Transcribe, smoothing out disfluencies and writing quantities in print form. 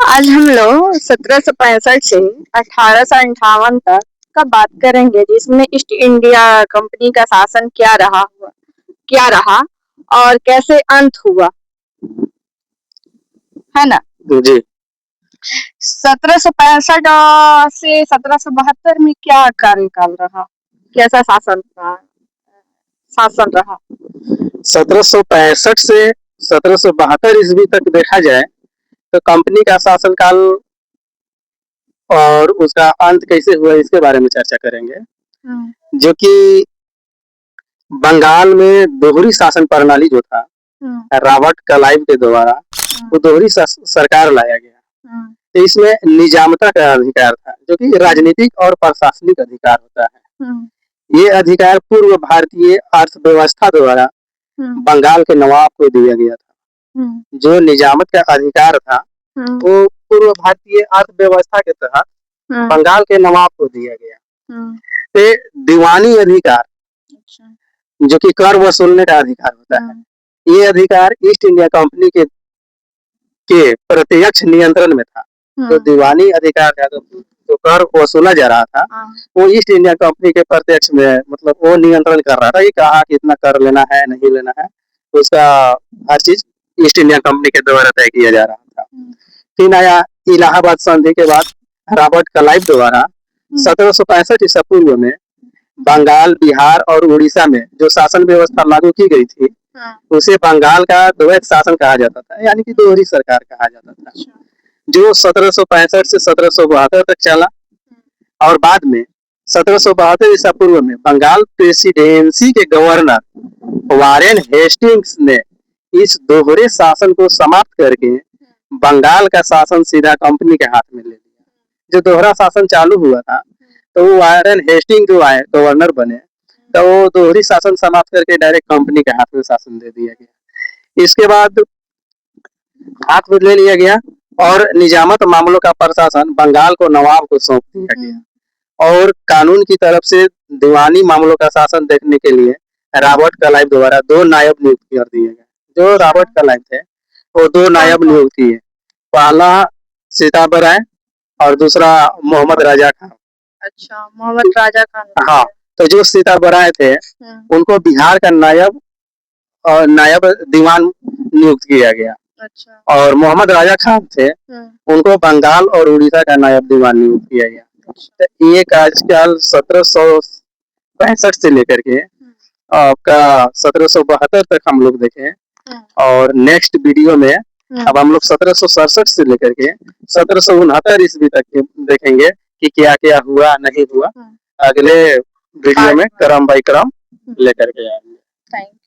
आज हम लोग 1765 से 1858 तक का बात करेंगे, जिसमें ईस्ट इंडिया कंपनी का शासन क्या रहा और कैसे अंत हुआ, है ना। जी 1765 से 1772 में क्या कार्यकाल रहा, कैसा शासन रहा। 1765 से 1772 ईस्वी तक देखा जाए तो कंपनी का शासनकाल और उसका अंत कैसे हुआ इसके बारे में चर्चा करेंगे। जो कि बंगाल में दोहरी शासन प्रणाली जो था रॉबर्ट क्लाइव के द्वारा वो दोहरी सरकार लाया गया। तो इसमें निजामता का अधिकार था, जो कि राजनीतिक और प्रशासनिक अधिकार होता है। ये अधिकार पूर्व भारतीय अर्थव्यवस्था द्वारा बंगाल के नवाब को दिया गया था। जो निजामत का अधिकार था वो पूर्व भारतीय अर्थव्यवस्था के तहत बंगाल के नवाब को दिया गया। तो दीवानी अधिकार, जो कि कर वसूलने का अधिकार होता है, ये अधिकार ईस्ट इंडिया कंपनी के प्रत्यक्ष नियंत्रण में था। तो दीवानी अधिकार का जो कर वसूला जा रहा था वो ईस्ट इंडिया कंपनी के प्रत्यक्ष में, मतलब वो नियंत्रण कर रहा था कि कहाँ कितना कर लेना है नहीं लेना है, उसका हर चीज ईस्ट इंडिया कंपनी के द्वारा तय किया जा रहा था। फिर आया इलाहाबाद संधि के बाद रॉबर्ट क्लाइव द्वारा 1765 ईसा पूर्व में बंगाल, बिहार और उड़ीसा में जो शासन व्यवस्था लागू की गई थी उसे बंगाल का द्वैत शासन कहा जाता था, यानी कि दोहरी सरकार कहा जाता था, जो 1765 से 1772 तक चला। और बाद में 1772 ईसा पूर्व में बंगाल प्रेसिडेंसी के गवर्नर वारेन हेस्टिंग्स ने इस दोहरे शासन को समाप्त करके बंगाल का शासन सीधा कंपनी के हाथ में ले लिया। जो दोहरा शासन चालू हुआ था तो वो वारेन हेस्टिंग जो आए गवर्नर बने, तो वो दोहरी शासन समाप्त करके डायरेक्ट कंपनी के हाथ में शासन दे दिया गया। इसके बाद हाथ में ले लिया गया और निजामत मामलों का प्रशासन बंगाल को नवाब को सौंप दिया गया। और कानून की तरफ से दीवानी मामलों का शासन देखने के लिए रॉबर्ट क्लाइव द्वारा 2 नायब नियुक्त कर दिए गए। जो रॉबर्ट क्लाइव थे वो 2 नायब नियुक्त किए, पहला सीताबर राय और दूसरा मोहम्मद राजा खान। अच्छा, मोहम्मद राजा खान। हाँ, तो जो सीताबर राय थे उनको बिहार का नायब दीवान नियुक्त किया गया। अच्छा। और मोहम्मद राजा खान थे उनको बंगाल और उड़ीसा का नायब दीवान नियुक्त किया गया। अच्छा। तो ये कार्यकाल 1765 से लेकर के आपका 1772 तक हम लोग देखें। और नेक्स्ट वीडियो में अब हम लोग 1767 से लेकर के 1769 ईस्वी तक देखेंगे कि क्या क्या हुआ नहीं हुआ। अगले वीडियो में क्रम बाय क्रम लेकर के आएंगे। Thank you.